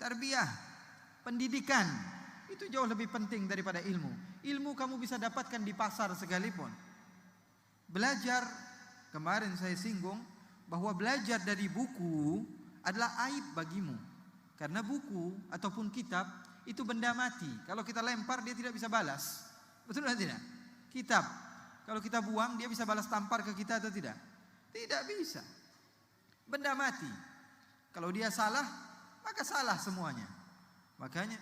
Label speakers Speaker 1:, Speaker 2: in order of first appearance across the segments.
Speaker 1: tarbiyah, pendidikan itu jauh lebih penting daripada ilmu. Ilmu kamu bisa dapatkan di pasar sekalipun. Belajar, kemarin saya singgung bahwa belajar dari buku adalah aib bagimu. Karena buku ataupun kitab itu benda mati. Kalau kita lempar dia tidak bisa balas. Betul atau tidak? Kitab, kalau kita buang dia bisa balas tampar ke kita atau tidak? Tidak bisa. Benda mati. Kalau dia salah, maka salah semuanya. Makanya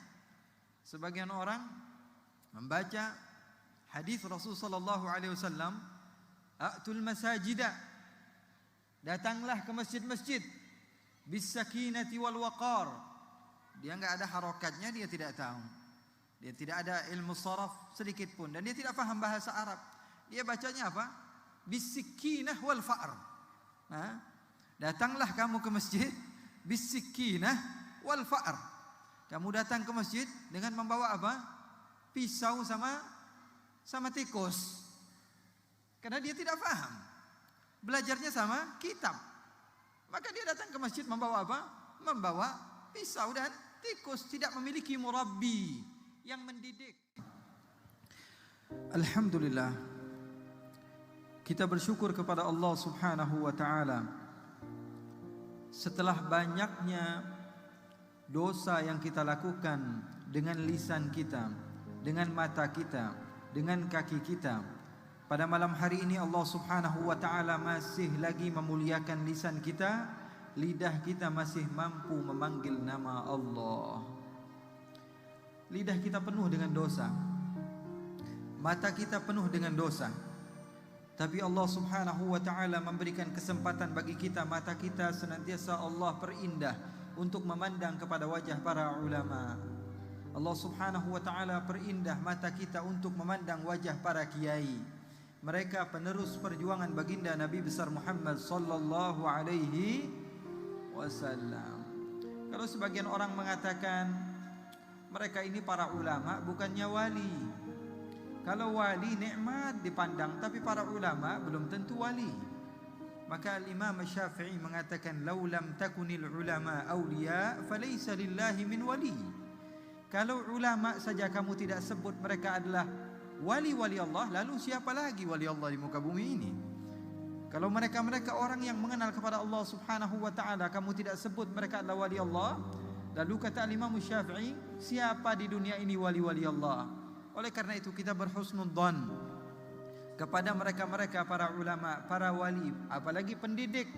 Speaker 1: sebagian orang membaca hadis Rasulullah sallallahu alaihi wasallam, "Atul masajida." Datanglah ke masjid-masjid bis sakinati wal waqar. Dia enggak ada harokatnya, dia tidak tahu. Dia tidak ada ilmu sharaf sedikit pun dan dia tidak paham bahasa Arab. Dia bacanya apa? Bis sakinah wal fa'r. Datanglah kamu ke masjid bis sakinah wal fa'r. Kamu datang ke masjid dengan membawa apa? Pisau sama tikus. Karena dia tidak paham. Belajarnya sama kitab. Maka dia datang ke masjid membawa apa? Membawa pisau dan tikus, tidak memiliki murabbi yang mendidik. Alhamdulillah, kita bersyukur kepada Allah Subhanahu wa taala. Setelah banyaknya dosa yang kita lakukan dengan lisan kita, dengan mata kita, dengan kaki kita, pada malam hari ini Allah Subhanahu wa taala masih lagi memuliakan lisan kita, lidah kita masih mampu memanggil nama Allah. Lidah kita penuh dengan dosa, mata kita penuh dengan dosa. Tapi Allah Subhanahu wa taala memberikan kesempatan bagi kita, mata kita senantiasa Allah perindah untuk memandang kepada wajah para ulama. Allah Subhanahu wa taala perindah mata kita untuk memandang wajah para kiai. Mereka penerus perjuangan baginda Nabi besar Muhammad sallallahu alaihi wasallam. Kalau sebagian orang mengatakan mereka ini para ulama bukannya wali. Kalau wali nikmat dipandang, tapi para ulama belum tentu wali. Maka Imam Syafi'i mengatakan, "Lau lam takunil ulama awliya, falaysa lillahi min wali." Kalau ulama saja kamu tidak sebut mereka adalah wali-wali Allah, lalu siapa lagi wali Allah di muka bumi ini? Kalau mereka-mereka orang yang mengenal kepada Allah Subhanahu wa taala, kamu tidak sebut mereka adalah wali Allah, lalu kata Imam Syafi'i, siapa di dunia ini wali-wali Allah? Oleh karena itu kita berhusnudzan kepada mereka-mereka para ulama, para wali, apalagi pendidik,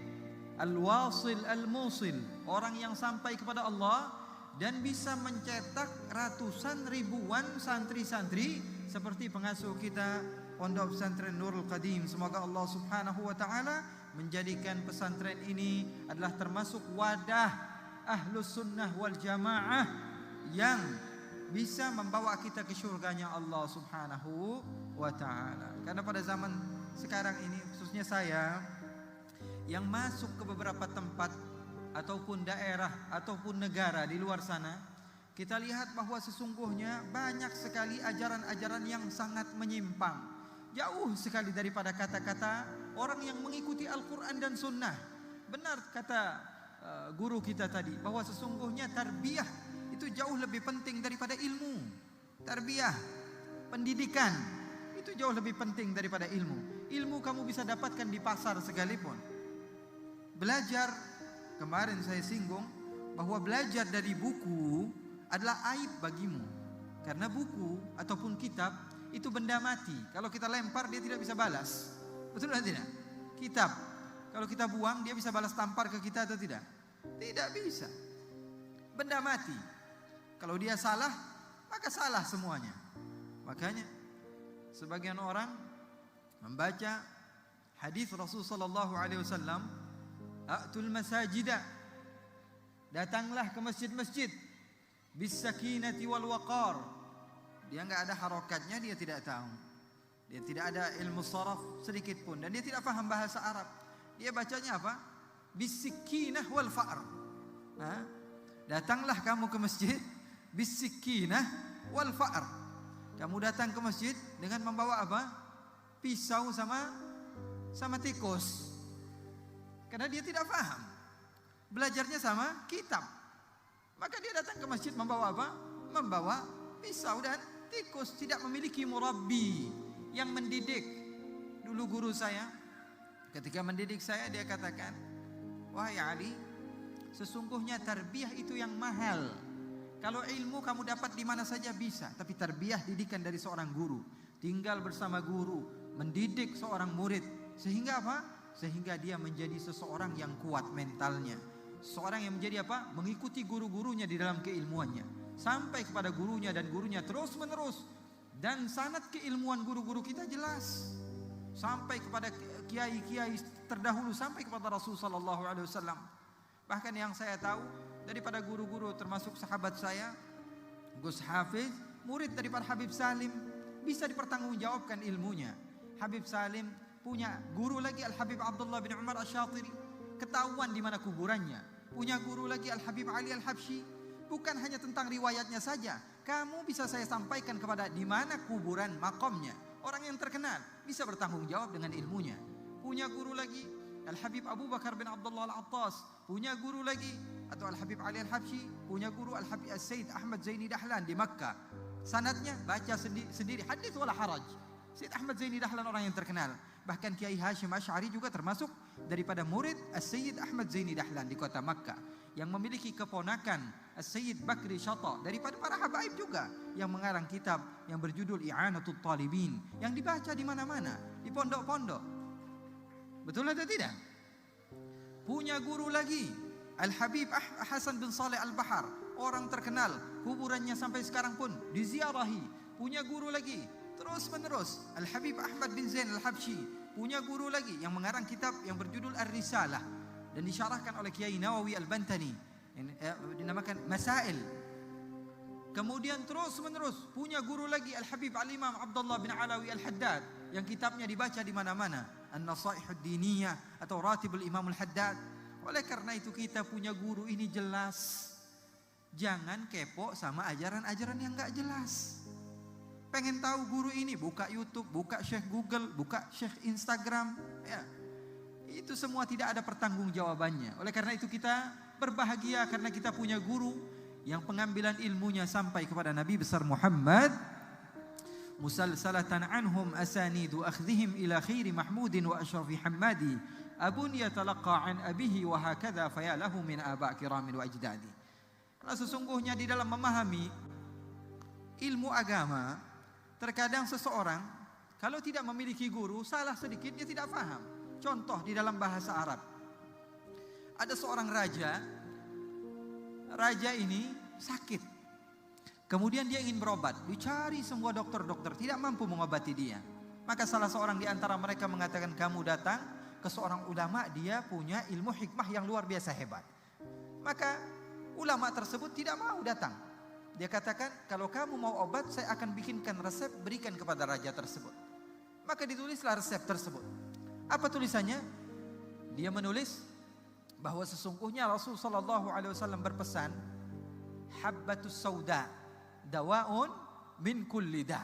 Speaker 1: al-wasil al-musil, orang yang sampai kepada Allah dan bisa mencetak ratusan ribuan santri-santri seperti pengasuh kita Pondok Pesantren Nurul Qadim. Semoga Allah Subhanahu wa taala menjadikan pesantren ini adalah termasuk wadah Ahlus Sunnah wal Jamaah yang bisa membawa kita ke surganya Allah Subhanahu wa taala. Karena pada zaman sekarang ini, khususnya saya yang masuk ke beberapa tempat ataupun daerah ataupun negara di luar sana, kita lihat bahwa sesungguhnya banyak sekali ajaran-ajaran yang sangat menyimpang, jauh sekali daripada kata-kata orang yang mengikuti Al-Quran dan Sunnah. Benar kata guru kita tadi, bahwa sesungguhnya tarbiyah itu jauh lebih penting daripada ilmu. Tarbiyah, pendidikan itu jauh lebih penting daripada ilmu. Ilmu kamu bisa dapatkan di pasar sekalipun. Belajar, kemarin saya singgung bahwa belajar dari buku adalah aib bagimu. Karena buku ataupun kitab itu benda mati. Kalau kita lempar dia tidak bisa balas. Betul atau tidak? Kitab, kalau kita buang dia bisa balas tampar ke kita atau tidak? Tidak bisa. Benda mati. Kalau dia salah, maka salah semuanya. Makanya sebagian orang membaca hadis Rasul sallallahu alaihi wasallam, "Atul masajida." Datanglah ke masjid-masjid bis sakinati wal waqar. Dia enggak ada harokatnya, dia tidak tahu. Dia tidak ada ilmu sharaf sedikit pun dan dia tidak paham bahasa Arab. Dia bacanya apa? Bis sakinah wal fa'r. Datanglah kamu ke masjid bis sakinah wal fa'r. Kamu datang ke masjid dengan membawa apa? Pisau sama tikus. Karena dia tidak paham. Belajarnya sama kitab. Maka dia datang ke masjid membawa apa? Membawa pisau dan tikus, tidak memiliki murabbi yang mendidik. Dulu guru saya ketika mendidik saya, dia katakan, wahai Ali, sesungguhnya tarbiyah itu yang mahal. Kalau ilmu kamu dapat di mana saja bisa, tapi tarbiyah, didikan dari seorang guru, tinggal bersama guru, mendidik seorang murid, sehingga apa? Sehingga dia menjadi seseorang yang kuat mentalnya, seorang yang menjadi apa? Mengikuti guru-gurunya di dalam keilmuannya, sampai kepada gurunya, dan gurunya terus menerus. Dan sanad keilmuan guru-guru kita jelas sampai kepada kiai-kiai terdahulu, sampai kepada Rasulullah sallallahu alaihi wasallam. Bahkan yang saya tahu daripada guru-guru, termasuk sahabat saya Gus Hafiz, murid daripada Habib Salim, bisa dipertanggungjawabkan ilmunya. Habib Salim punya guru lagi Al-Habib Abdullah bin Umar Asy-Syatiri, ketahuan di mana kuburannya. Punya guru lagi Al-Habib Ali Al-Habsyi, bukan hanya tentang riwayatnya saja, kamu bisa saya sampaikan kepada di mana kuburan makamnya. Orang yang terkenal bisa bertanggung jawab dengan ilmunya. Punya guru lagi Al-Habib Abu Bakar bin Abdullah Al-Attas, punya guru lagi, atau Al-Habib Ali Al-Habsyi punya guru Al-Habib As-Sayyid Ahmad Zaini Dahlan di Makkah. Sanadnya baca sendiri, hadits wala haraj. Sayyid Ahmad Zaini Dahlan orang yang terkenal. Bahkan Kiai Hashim Asy'ari juga termasuk daripada murid As-Sayyid Ahmad Zaini Dahlan di kota Makkah, yang memiliki keponakan As-Sayyid Bakri Syata daripada para habaib juga, yang mengarang kitab yang berjudul I'anatul Talibin, yang dibaca di mana-mana, di pondok-pondok. Betul atau tidak? Punya guru lagi Al-Habib Hasan bin Saleh Al-Bahar, orang terkenal, kuburannya sampai sekarang pun diziarahi. Punya guru lagi terus menerus Al-Habib Ahmad bin Zain Al-Habsyi, punya guru lagi yang mengarang kitab yang berjudul Ar-Risalah dan disyarahkan oleh Kiai Nawawi Al-Bantani, yang dinamakan Masail. Kemudian terus menerus punya guru lagi Al-Habib Al-Imam Abdullah bin Alawi Al-Haddad, yang kitabnya dibaca di mana-mana, An-Nasaihud Diniyah atau Ratibul Imam Al-Haddad. Oleh karena itu kita punya guru ini jelas. Jangan kepo sama ajaran-ajaran yang enggak jelas. Pengen tahu guru ini, buka YouTube, buka Syekh Google, buka Syekh Instagram, ya. Itu semua tidak ada pertanggungjawabannya. Oleh karena itu kita berbahagia karena kita punya guru yang pengambilan ilmunya sampai kepada Nabi besar Muhammad. Musalsalatan anhum asanidu akhdhihim ila khairi mahmudin wa ashrafi hammadi. Abun yatalaqqa an abihi wa hakadha fayalahu min aba' kiramin wa ajdadi. Karena sesungguhnya di dalam memahami ilmu agama, terkadang seseorang kalau tidak memiliki guru, salah sedikit dia tidak paham. Contoh di dalam bahasa Arab, ada seorang raja. Raja ini sakit, kemudian dia ingin berobat, dicari semua dokter-dokter, tidak mampu mengobati dia. Maka salah seorang di antara mereka mengatakan, kamu datang ke seorang ulama, dia punya ilmu hikmah yang luar biasa hebat. Maka ulama tersebut tidak mau datang. Dia katakan, kalau kamu mau obat, saya akan bikinkan resep, berikan kepada raja tersebut. Maka ditulislah resep tersebut. Apa tulisannya? Dia menulis bahwa sesungguhnya Rasul sallallahu alaihi wasallam berpesan, habbatus sauda dawaun min kulli da.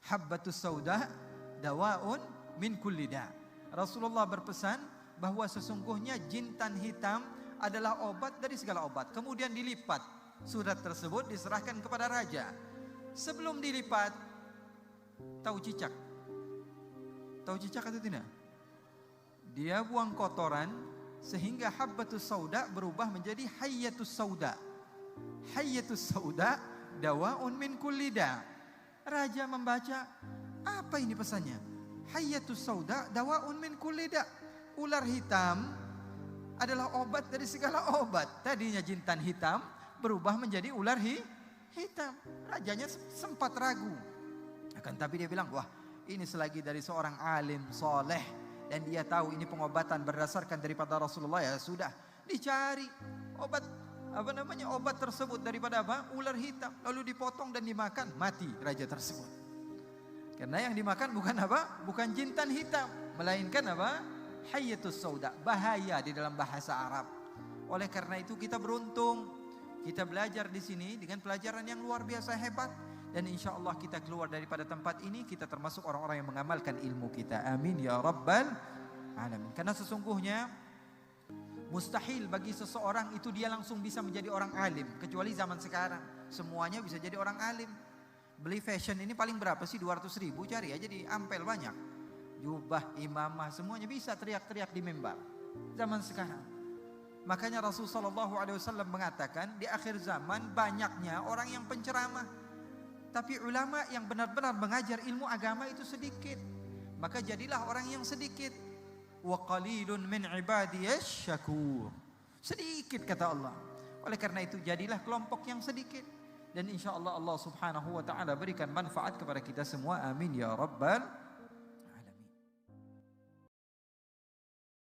Speaker 1: Habbatus sauda dawaun min kulli da. Rasulullah berpesan bahwa sesungguhnya jintan hitam adalah obat dari segala obat. Kemudian dilipat surat tersebut, diserahkan kepada raja. Sebelum dilipat, tahu cicak? Tahu cicak atau tidak? Dia buang kotoran sehingga habbatus sauda berubah menjadi hayyatus sauda. Hayyatus sauda dawaun min kulli da. Raja membaca, apa ini pesannya? Hayyatus sauda dawaun min kulli da. Ular hitam adalah obat dari segala obat. Tadinya jintan hitam berubah menjadi ular hitam. Rajanya sempat ragu. Akan tapi dia bilang, wah, ini selagi dari seorang alim soleh dan dia tahu ini pengobatan berdasarkan daripada Rasulullah, ya sudah, dicari obat obat tersebut daripada apa? Ular hitam, lalu dipotong dan dimakan, mati raja tersebut. Karena yang dimakan bukan apa? Bukan jintan hitam, melainkan apa? Hayyatus sauda, bahaya di dalam bahasa Arab. Oleh karena itu kita beruntung, kita belajar di sini dengan pelajaran yang luar biasa hebat. Dan insya Allah kita keluar daripada tempat ini, kita termasuk orang-orang yang mengamalkan ilmu kita. Amin ya rabbal alamin. Karena sesungguhnya Mustahil bagi seseorang itu dia langsung bisa menjadi orang alim, kecuali zaman sekarang semuanya bisa jadi orang alim. Beli fashion ini paling berapa sih? 200.000, cari aja di Ampel banyak. Jubah, imamah, semuanya bisa teriak-teriak di mimbar zaman sekarang. Makanya Rasulullah SAW mengatakan di akhir zaman banyaknya orang yang penceramah, tapi ulama yang benar-benar mengajar ilmu agama itu sedikit. Maka jadilah orang yang sedikit. Wa qalilun min ibadiyasy syakur. Sedikit kata Allah. Oleh karena itu jadilah kelompok yang sedikit, dan insyaallah Allah Subhanahu wa taala berikan manfaat kepada kita semua. Amin ya rabbal